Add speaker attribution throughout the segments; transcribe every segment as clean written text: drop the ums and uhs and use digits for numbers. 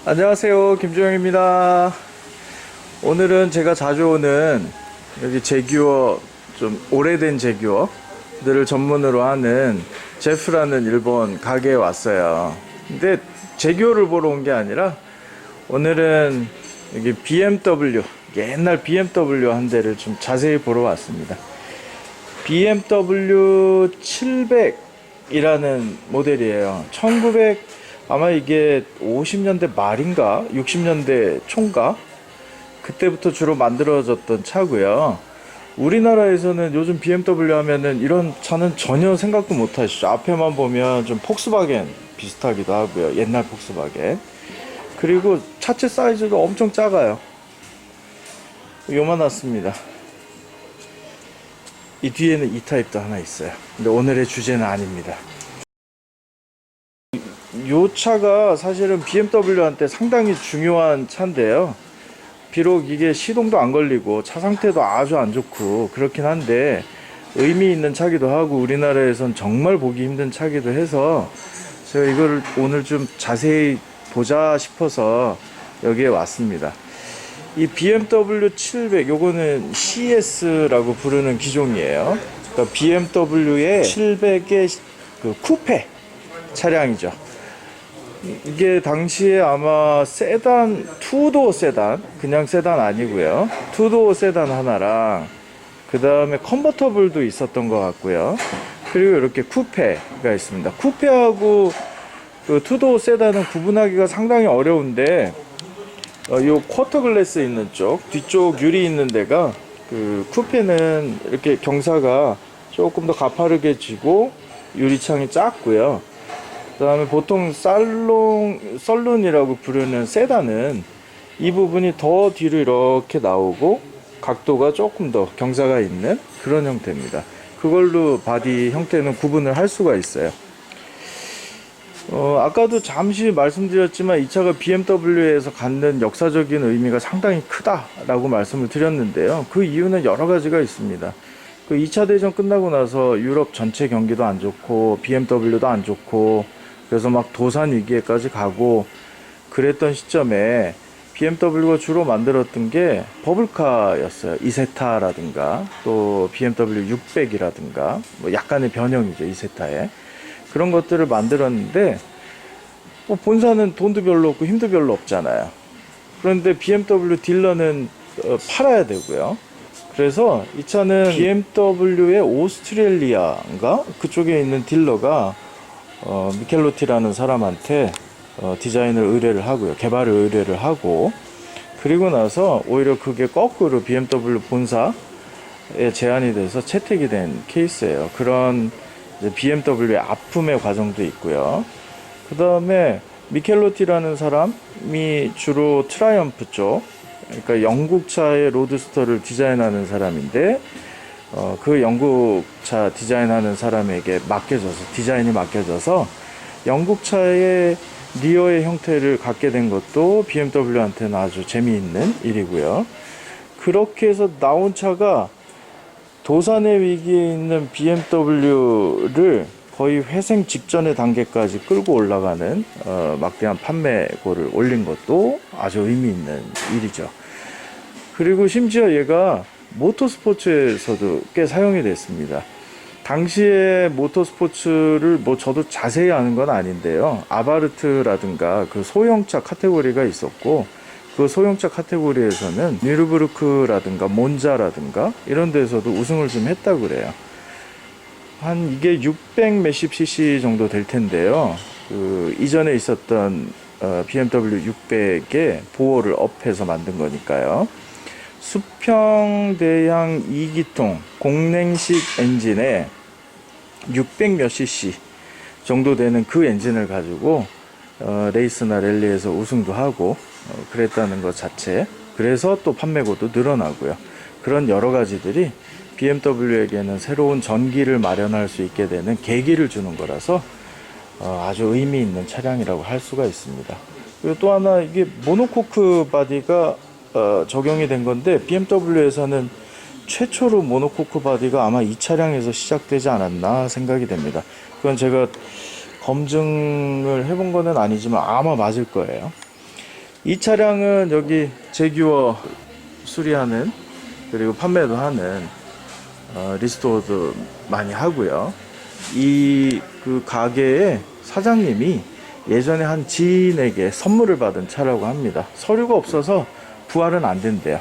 Speaker 1: 안녕하세요, 김주영입니다. 오늘은 제가 자주 오는 여기 제규어, 좀 오래된 제규어들을 전문으로 하는 제프라는 일본 가게에 왔어요. 근데 제규어를 보러 온 게 아니라 오늘은 여기 BMW, 옛날 BMW 한 대를 좀 자세히 보러 왔습니다. BMW 700이라는 모델이에요. 1900 아마 이게 50년대 말인가 60년대 초인가 그때부터 주로 만들어졌던 차고요. 우리나라에서는 요즘 BMW 하면은 이런 차는 전혀 생각도 못 하시죠. 앞에만 보면 좀 폭스바겐 비슷하기도 하고요. 옛날 폭스바겐. 그리고 차체 사이즈가 엄청 작아요. 요만했습니다. 이 뒤에는 E타입도 하나 있어요. 근데 오늘의 주제는 아닙니다. 요 차가 사실은 BMW한테 상당히 중요한 차인데요. 비록 이게 시동도 안 걸리고 차 상태도 아주 안 좋고 그렇긴 한데 의미 있는 차기도 하고 우리나라에선 정말 보기 힘든 차기도 해서 제가 이거를 오늘 좀 자세히 보자 싶어서 여기에 왔습니다. 이 BMW 700 요거는 CS라고 부르는 기종이에요. 그러니까 BMW의 700의 그 쿠페 차량이죠. 이게 당시에 아마 세단, 투도어 세단, 그냥 세단 아니고요. 투도어 세단 하나랑 그 다음에 컨버터블도 있었던 것 같고요. 그리고 이렇게 쿠페가 있습니다. 쿠페하고 그 투도어 세단은 구분하기가 상당히 어려운데 요 쿼터 글래스 있는 쪽, 뒤쪽 유리 있는 데가 그 쿠페는 이렇게 경사가 조금 더 가파르게 지고 유리창이 작고요. 그 다음에 보통 썰룬이라고 부르는 세단은 이 부분이 더 뒤로 이렇게 나오고 각도가 조금 더 경사가 있는 그런 형태입니다. 그걸로 바디 형태는 구분을 할 수가 있어요. 아까도 잠시 말씀드렸지만 이 차가 BMW에서 갖는 역사적인 의미가 상당히 크다라고 말씀을 드렸는데요. 그 이유는 여러 가지가 있습니다. 그 2차 대전 끝나고 나서 유럽 전체 경기도 안 좋고 BMW도 안 좋고 그래서 막 도산 위기에까지 가고 그랬던 시점에 BMW가 주로 만들었던 게 버블카였어요. 이세타라든가 또 BMW 600이라든가 뭐 약간의 변형이죠. 이세타에 그런 것들을 만들었는데 뭐 본사는 돈도 별로 없고 힘도 별로 없잖아요. 그런데 BMW 딜러는 팔아야 되고요. 그래서 이 차는 BMW의 오스트레일리아인가 그쪽에 있는 딜러가 미켈로티라는 사람한테 디자인을 의뢰를 하고요. 개발을 의뢰를 하고 그리고 나서 오히려 그게 거꾸로 BMW 본사에 제안이 돼서 채택이 된 케이스예요. 그런 이제 BMW의 아픔의 과정도 있고요. 그 다음에 미켈로티라는 사람이 주로 트라이엄프 쪽, 그러니까 영국차의 로드스터를 디자인하는 사람인데 그 영국차 디자인하는 사람에게 디자인이 맡겨져서 영국차의 리어의 형태를 갖게 된 것도 BMW한테는 아주 재미있는 일이고요. 그렇게 해서 나온 차가 도산의 위기에 있는 BMW를 거의 회생 직전의 단계까지 끌고 올라가는 막대한 판매고를 올린 것도 아주 의미 있는 일이죠. 그리고 심지어 얘가 모터스포츠에서도 꽤 사용이 됐습니다. 당시에 모터스포츠를 뭐 저도 자세히 아는 건 아닌데요. 아바르트라든가 그 소형차 카테고리가 있었고 그 소형차 카테고리에서는 뉴르부르크라든가 몬자라든가 이런 데서도 우승을 좀 했다고 그래요. 한 이게 600 몇십 cc 정도 될 텐데요. 그 이전에 있었던 BMW 600의 보호를 업해서 만든 거니까요. 수평대양 2기통 공랭식 엔진에 600 몇 cc 정도 되는 그 엔진을 가지고 레이스나 랠리에서 우승도 하고 그랬다는 것 자체. 그래서 또 판매고도 늘어나고요. 그런 여러 가지들이 BMW에게는 새로운 전기를 마련할 수 있게 되는 계기를 주는 거라서 아주 의미 있는 차량이라고 할 수가 있습니다. 그리고 또 하나 이게 모노코크 바디가 적용이 된 건데 BMW에서는 최초로 모노코크 바디가 아마 이 차량에서 시작되지 않았나 생각이 됩니다. 그건 제가 검증을 해본 거는 아니지만 아마 맞을 거예요. 이 차량은 여기 제규어 수리하는 그리고 판매도 하는 리스토어도 많이 하고요. 이 그 가게의 사장님이 예전에 한 지인에게 선물을 받은 차라고 합니다. 서류가 없어서 부활은 안 된대요.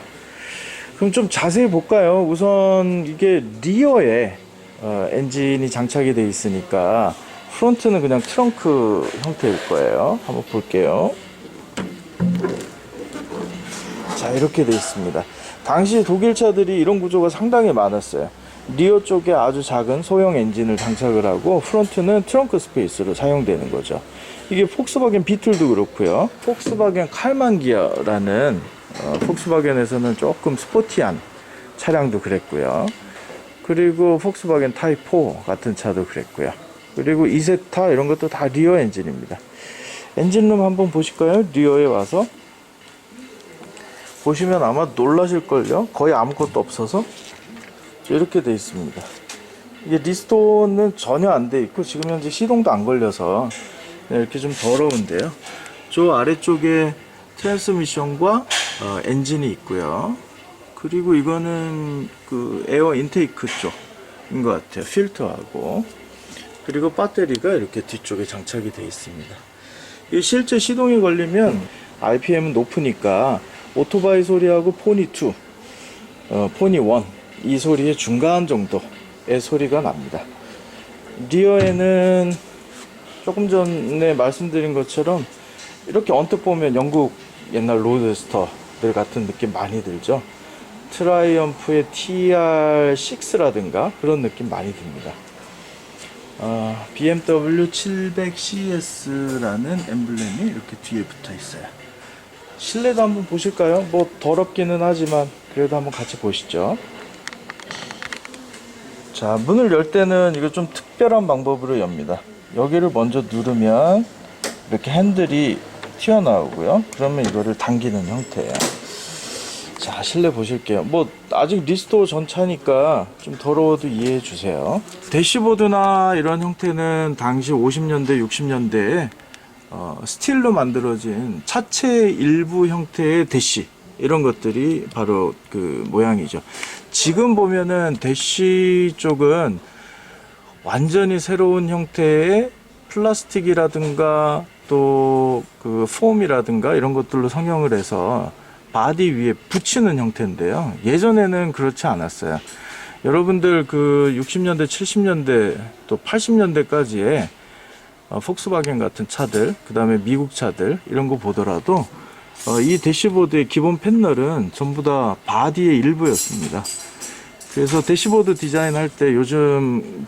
Speaker 1: 그럼 좀 자세히 볼까요? 우선 이게 리어에 엔진이 장착이 되어 있으니까 프론트는 그냥 트렁크 형태일 거예요. 한번 볼게요. 자, 이렇게 되어 있습니다. 당시 독일 차들이 이런 구조가 상당히 많았어요. 리어 쪽에 아주 작은 소형 엔진을 장착을 하고 프론트는 트렁크 스페이스로 사용되는 거죠. 이게 폭스바겐 비틀도 그렇고요. 폭스바겐 칼만기어라는 폭스바겐에서는 조금 스포티한 차량도 그랬고요. 그리고 폭스바겐 타입4 같은 차도 그랬고요. 그리고 이세타 이런 것도 다 리어 엔진입니다. 엔진룸 한번 보실까요? 리어에 와서 보시면 아마 놀라실걸요. 거의 아무것도 없어서 이렇게 되어 있습니다. 이게 리스톤은 전혀 안 돼 있고 지금 현재 시동도 안 걸려서 이렇게 좀 더러운데요. 저 아래쪽에 트랜스미션과 엔진이 있고요. 그리고 이거는 그 에어 인테이크 쪽인 것 같아요. 필터하고. 그리고 배터리가 이렇게 뒤쪽에 장착이 되어 있습니다. 이 실제 시동이 걸리면 RPM은 높으니까 오토바이 소리하고 포니2, 포니1 이 소리의 중간 정도의 소리가 납니다. 리어에는 조금 전에 말씀드린 것처럼 이렇게 언뜻 보면 영국 옛날 로드스터들 같은 느낌 많이 들죠. 트라이엄프의 TR6라든가 그런 느낌 많이 듭니다. BMW 700CS라는 엠블렘이 이렇게 뒤에 붙어 있어요. 실내도 한번 보실까요? 뭐 더럽기는 하지만 그래도 한번 같이 보시죠. 자, 문을 열 때는 이거 좀 특별한 방법으로 엽니다. 여기를 먼저 누르면 이렇게 핸들이 튀어나오고요. 그러면 이거를 당기는 형태예요. 자, 실내 보실게요. 뭐 아직 리스토어 전차니까 좀 더러워도 이해해 주세요. 대시보드나 이런 형태는 당시 50년대, 60년대에 스틸로 만들어진 차체 일부 형태의 대시 이런 것들이 바로 그 모양이죠. 지금 보면은 대시 쪽은 완전히 새로운 형태의 플라스틱이라든가 또 그 폼이라든가 이런 것들로 성형을 해서 바디 위에 붙이는 형태인데요. 예전에는 그렇지 않았어요. 여러분들 그 60년대, 70년대 또 80년대까지의 폭스바겐 같은 차들, 그 다음에 미국 차들 이런 거 보더라도 이 대시보드의 기본 패널은 전부 다 바디의 일부였습니다. 그래서 대시보드 디자인할 때 요즘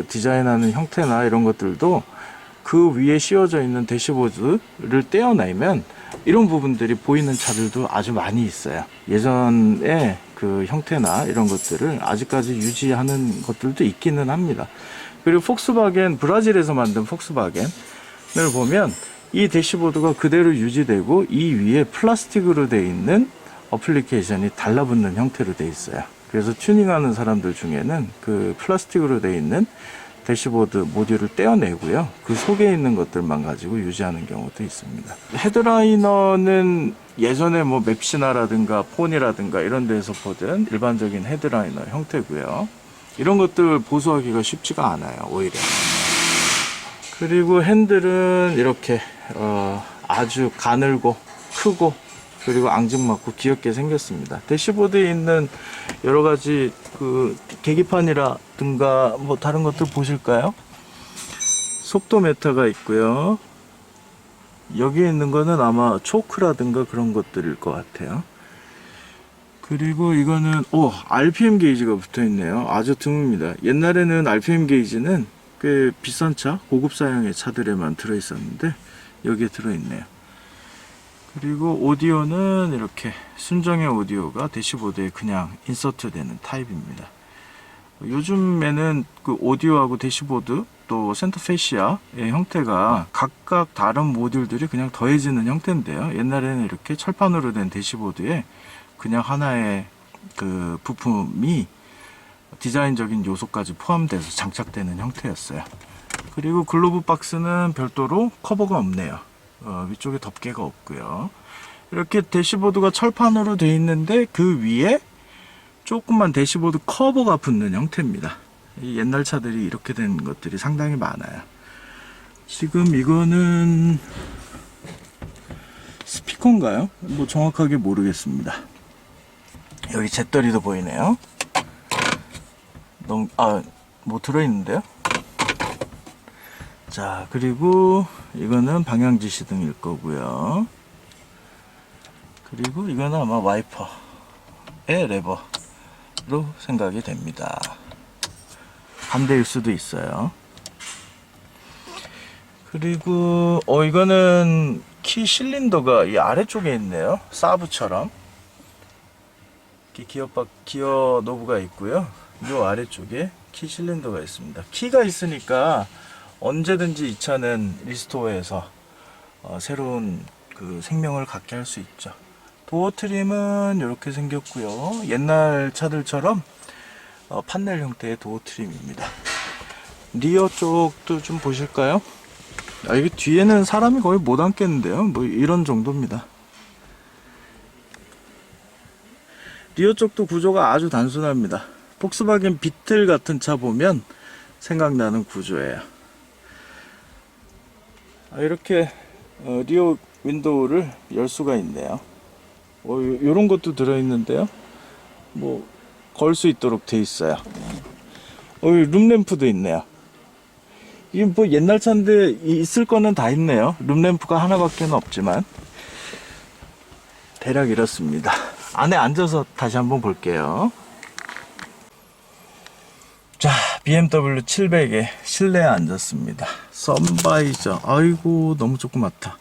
Speaker 1: 디자인하는 형태나 이런 것들도 그 위에 씌워져 있는 대시보드를 떼어내면 이런 부분들이 보이는 차들도 아주 많이 있어요. 예전에 그 형태나 이런 것들을 아직까지 유지하는 것들도 있기는 합니다. 그리고 폭스바겐, 브라질에서 만든 폭스바겐을 보면 이 대시보드가 그대로 유지되고 이 위에 플라스틱으로 되어 있는 어플리케이션이 달라붙는 형태로 되어 있어요. 그래서 튜닝하는 사람들 중에는 그 플라스틱으로 되어 있는 대시보드 모듈을 떼어내고요. 그 속에 있는 것들만 가지고 유지하는 경우도 있습니다. 헤드라이너는 예전에 뭐 맵시나라든가 폰이라든가 이런 데서 보던 일반적인 헤드라이너 형태고요. 이런 것들 보수하기가 쉽지가 않아요, 오히려. 그리고 핸들은 이렇게 아주 가늘고 크고 그리고 앙증맞고 귀엽게 생겼습니다. 대시보드에 있는 여러 가지 그 계기판이라든가 뭐 다른 것들 보실까요? 속도 메타가 있고요. 여기에 있는 거는 아마 초크라든가 그런 것들일 것 같아요. 그리고 이거는 RPM 게이지가 붙어 있네요. 아주 드뭅니다. 옛날에는 RPM 게이지는 꽤 비싼 차, 고급 사양의 차들에만 들어 있었는데 여기에 들어 있네요. 그리고 오디오는 이렇게 순정의 오디오가 대시보드에 그냥 인서트 되는 타입입니다. 요즘에는 그 오디오하고 대시보드 또 센터 페시아의 형태가 각각 다른 모듈들이 그냥 더해지는 형태인데요. 옛날에는 이렇게 철판으로 된 대시보드에 그냥 하나의 그 부품이 디자인적인 요소까지 포함돼서 장착되는 형태였어요. 그리고 글로브 박스는 별도로 커버가 없네요. 위쪽에 덮개가 없고요. 이렇게 대시보드가 철판으로 되어 있는데 그 위에 조그만 대시보드 커버가 붙는 형태입니다. 이 옛날 차들이 이렇게 된 것들이 상당히 많아요. 지금 이거는 스피커인가요? 뭐 정확하게 모르겠습니다. 여기 잿더리도 보이네요. 뭐 들어있는데요? 자, 그리고 이거는 방향 지시등일 거고요. 그리고 이거는 아마 와이퍼의 레버로 생각이 됩니다. 반대일 수도 있어요. 그리고 이거는 키 실린더가 이 아래쪽에 있네요. 사브처럼 기어 노브가 있고요. 이 아래쪽에 키 실린더가 있습니다. 키가 있으니까 언제든지 이 차는 리스토어에서 새로운 그 생명을 갖게 할 수 있죠. 도어 트림은 이렇게 생겼고요. 옛날 차들처럼 판넬 형태의 도어 트림입니다. 리어 쪽도 좀 보실까요? 이게 뒤에는 사람이 거의 못 앉겠는데요. 뭐 이런 정도입니다. 리어 쪽도 구조가 아주 단순합니다. 폭스바겐 비틀 같은 차 보면 생각나는 구조예요. 이렇게 리어 윈도우를 열 수가 있네요. 요런 것도 들어있는데요. 뭐 걸 수 있도록 돼 있어요. 룸램프도 있네요. 이게 뭐 옛날 차인데 있을 거는 다 있네요. 룸램프가 하나밖에 없지만 대략 이렇습니다. 안에 앉아서 다시 한번 볼게요. 자, BMW 700에 실내에 앉았습니다. 선바이저. 아이고, 너무 조그맣다.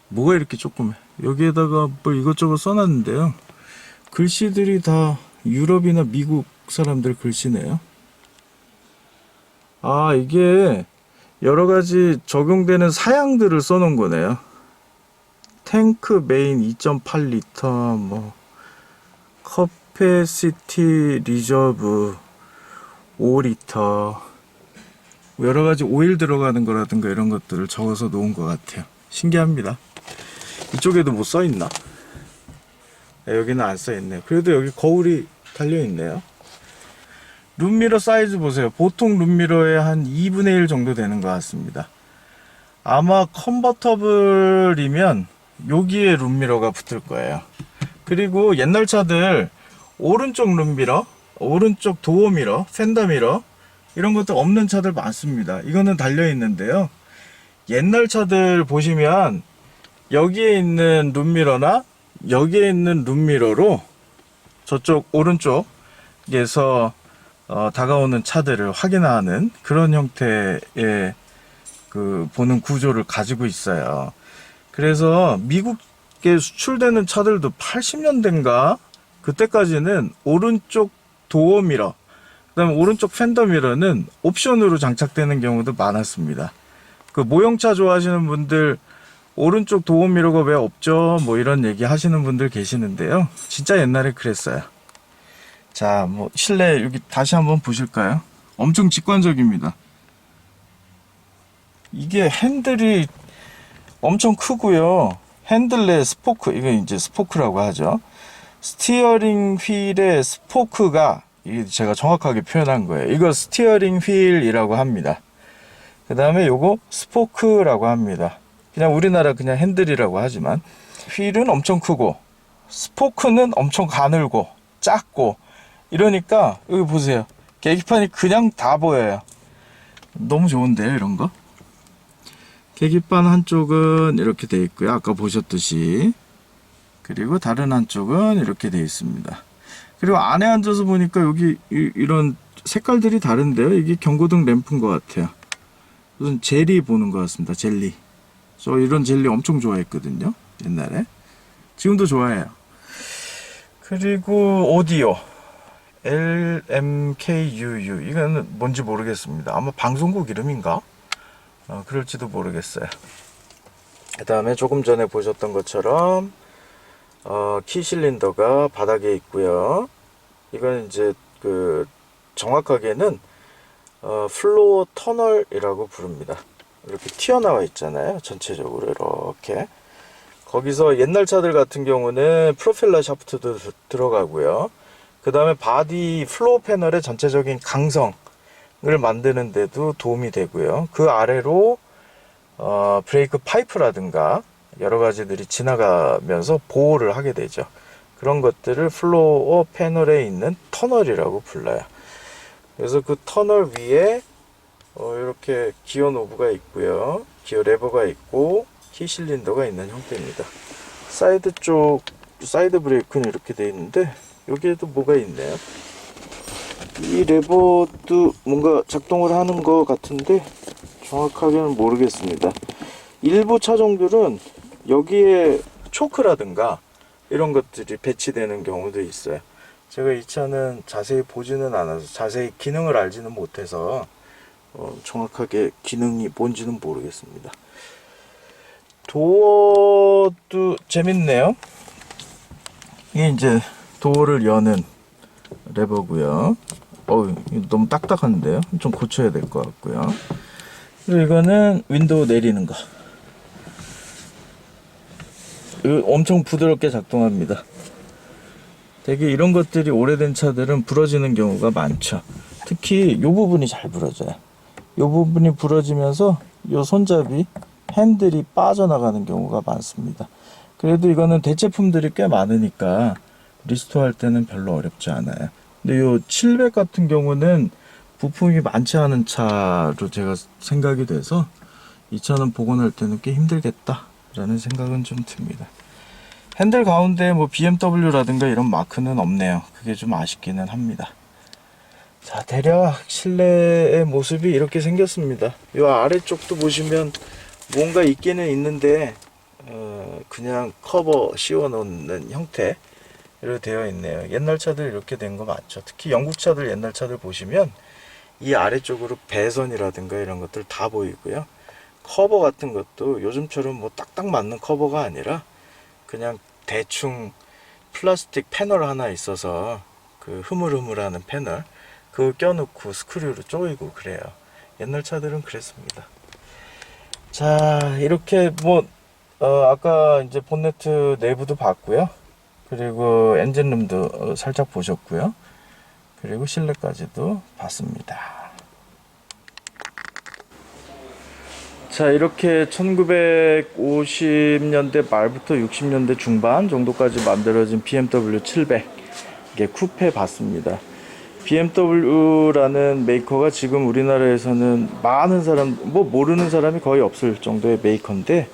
Speaker 1: 뭐가 이렇게 조그매? 여기에다가 뭐 이것저것 써놨는데요. 글씨들이 다 유럽이나 미국 사람들 글씨네요. 이게 여러 가지 적용되는 사양들을 써놓은 거네요. 탱크 메인 2.8리터, 뭐 커패시티 리저브 5리터, 여러 가지 오일 들어가는 거라든가 이런 것들을 적어서 놓은 것 같아요. 신기합니다. 이쪽에도 뭐 써있나? 여기는 안 써있네요. 그래도 여기 거울이 달려있네요. 룸미러 사이즈 보세요. 보통 룸미러의 한 2분의 1 정도 되는 것 같습니다. 아마 컨버터블이면 여기에 룸미러가 붙을 거예요. 그리고 옛날 차들 오른쪽 룸미러, 오른쪽 도어미러, 펜더미러 이런 것들 없는 차들 많습니다. 이거는 달려있는데요. 옛날 차들 보시면 여기에 있는 룸미러나 여기에 있는 룸미러로 저쪽 오른쪽에서 다가오는 차들을 확인하는 그런 형태의 그 보는 구조를 가지고 있어요. 그래서 미국에 수출되는 차들도 80년대인가 그때까지는 오른쪽 도어미러, 그다음에 오른쪽 펜더미러는 옵션으로 장착되는 경우도 많았습니다. 그 모형차 좋아하시는 분들 오른쪽 도어미러가 왜 없죠? 뭐 이런 얘기 하시는 분들 계시는데요. 진짜 옛날에 그랬어요. 자, 뭐 실내 여기 다시 한번 보실까요? 엄청 직관적입니다. 이게 핸들이 엄청 크고요. 핸들의 스포크, 이거 이제 스포크라고 하죠. 스티어링 휠의 스포크가, 이게 제가 정확하게 표현한 거예요. 이거 스티어링 휠이라고 합니다. 그 다음에 요거 스포크라고 합니다. 그냥 우리나라 그냥 핸들이라고 하지만 휠은 엄청 크고 스포크는 엄청 가늘고 작고 이러니까 여기 보세요. 계기판이 그냥 다 보여요. 너무 좋은데요, 이런 거? 계기판 한쪽은 이렇게 되어 있고요. 아까 보셨듯이. 그리고 다른 한쪽은 이렇게 되어 있습니다. 그리고 안에 앉아서 보니까 여기 이런 색깔들이 다른데요. 이게 경고등 램프인 것 같아요. 무슨 젤리 보는 것 같습니다. 젤리. 저 이런 젤리 엄청 좋아했거든요. 옛날에. 지금도 좋아해요. 그리고 오디오. LMKUU. 이거는 뭔지 모르겠습니다. 아마 방송국 이름인가? 그럴지도 모르겠어요. 그 다음에 조금 전에 보셨던 것처럼 키 실린더가 바닥에 있고요. 이건 이제 그 정확하게는 플로어 터널이라고 부릅니다. 이렇게 튀어나와 있잖아요. 전체적으로 이렇게. 거기서 옛날 차들 같은 경우는 프로펠러 샤프트도 들어가고요. 그 다음에 바디 플로어 패널의 전체적인 강성을 만드는 데도 도움이 되고요. 그 아래로 브레이크 파이프라든가 여러 가지들이 지나가면서 보호를 하게 되죠. 그런 것들을 플로어 패널에 있는 터널이라고 불러요. 그래서 그 터널 위에 이렇게 기어 노브가 있고요. 기어 레버가 있고 키 실린더가 있는 형태입니다. 사이드 쪽 사이드 브레이크는 이렇게 되어 있는데 여기에도 뭐가 있네요. 이 레버도 뭔가 작동을 하는 것 같은데 정확하게는 모르겠습니다. 일부 차종들은 여기에 초크라든가 이런 것들이 배치되는 경우도 있어요. 제가 이 차는 자세히 보지는 않아서 자세히 기능을 알지는 못해서 정확하게 기능이 뭔지는 모르겠습니다. 도어도 재밌네요. 이게 이제 도어를 여는 레버고요. 너무 딱딱한데요. 좀 고쳐야 될 것 같고요. 그리고 이거는 윈도우 내리는 거. 이거 엄청 부드럽게 작동합니다. 되게 이런 것들이 오래된 차들은 부러지는 경우가 많죠. 특히 이 부분이 잘 부러져요. 이 부분이 부러지면서 이 손잡이 핸들이 빠져나가는 경우가 많습니다. 그래도 이거는 대체품들이 꽤 많으니까 리스토어 할 때는 별로 어렵지 않아요. 근데 이 700 같은 경우는 부품이 많지 않은 차로 제가 생각이 돼서 이 차는 복원할 때는 꽤 힘들겠다 라는 생각은 좀 듭니다. 핸들 가운데 뭐 BMW라든가 이런 마크는 없네요. 그게 좀 아쉽기는 합니다. 자, 대략 실내의 모습이 이렇게 생겼습니다. 이 아래쪽도 보시면 뭔가 있기는 있는데 그냥 커버 씌워 놓는 형태로 되어 있네요. 옛날 차들 이렇게 된 거 맞죠? 특히 영국 차들 옛날 차들 보시면 이 아래쪽으로 배선이라든가 이런 것들 다 보이고요. 커버 같은 것도 요즘처럼 뭐 딱딱 맞는 커버가 아니라 그냥 대충 플라스틱 패널 하나 있어서 그 흐물흐물하는 패널 그거 껴놓고 스크류로 조이고 그래요. 옛날 차들은 그랬습니다. 자, 이렇게 뭐 아까 이제 본네트 내부도 봤고요. 그리고 엔진룸도 살짝 보셨고요. 그리고 실내까지도 봤습니다. 자, 이렇게 1950년대 말부터 60년대 중반 정도까지 만들어진 BMW 700 이게 쿠페 봤습니다. BMW라는 메이커가 지금 우리나라에서는 많은 사람, 뭐 모르는 사람이 거의 없을 정도의 메이커인데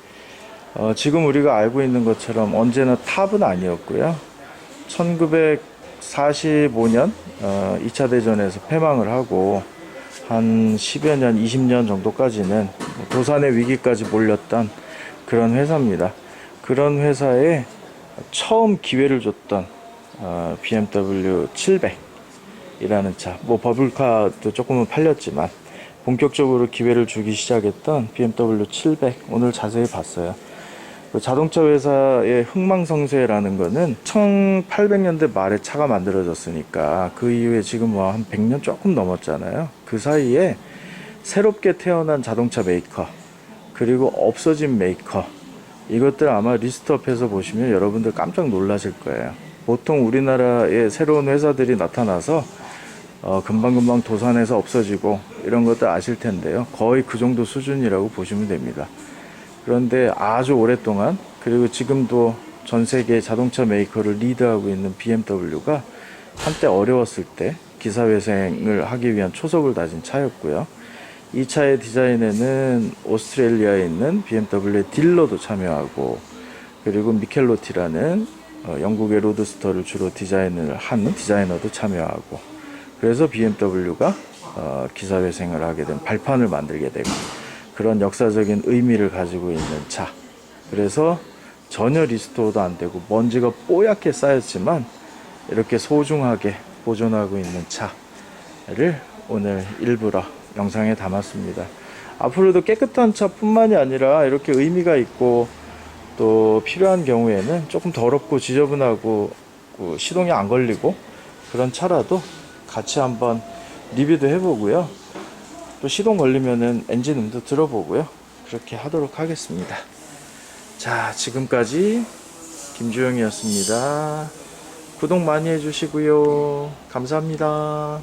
Speaker 1: 지금 우리가 알고 있는 것처럼 언제나 탑은 아니었고요. 1945년 2차 대전에서 패망을 하고 한 10여 년, 20년 정도까지는 도산의 위기까지 몰렸던 그런 회사입니다. 그런 회사에 처음 기회를 줬던 BMW 700 이라는 차, 뭐 버블카도 조금은 팔렸지만 본격적으로 기회를 주기 시작했던 BMW 700 오늘 자세히 봤어요. 자동차 회사의 흥망성쇠라는 거는 1800년대 말에 차가 만들어졌으니까 그 이후에 지금 뭐 한 100년 조금 넘었잖아요. 그 사이에 새롭게 태어난 자동차 메이커 그리고 없어진 메이커 이것들 아마 리스트업해서 보시면 여러분들 깜짝 놀라실 거예요. 보통 우리나라에 새로운 회사들이 나타나서 금방금방 도산해서 없어지고 이런 것들 아실 텐데요. 거의 그 정도 수준이라고 보시면 됩니다. 그런데 아주 오랫동안 그리고 지금도 전 세계 자동차 메이커를 리드하고 있는 BMW가 한때 어려웠을 때 기사회생을 하기 위한 초석을 다진 차였고요. 이 차의 디자인에는 오스트레일리아에 있는 BMW의 딜러도 참여하고 그리고 미켈로티라는 영국의 로드스터를 주로 디자인을 하는 디자이너도 참여하고 그래서 BMW가 기사회생을 하게 된 발판을 만들게 되고 그런 역사적인 의미를 가지고 있는 차. 그래서 전혀 리스토어도 안 되고 먼지가 뽀얗게 쌓였지만 이렇게 소중하게 보존하고 있는 차를 오늘 일부러 영상에 담았습니다. 앞으로도 깨끗한 차뿐만이 아니라 이렇게 의미가 있고 또 필요한 경우에는 조금 더럽고 지저분하고 시동이 안 걸리고 그런 차라도 같이 한번 리뷰도 해보고요. 또 시동 걸리면은 엔진음도 들어보고요. 그렇게 하도록 하겠습니다. 자, 지금까지 김주영이었습니다. 구독 많이 해주시고요. 감사합니다.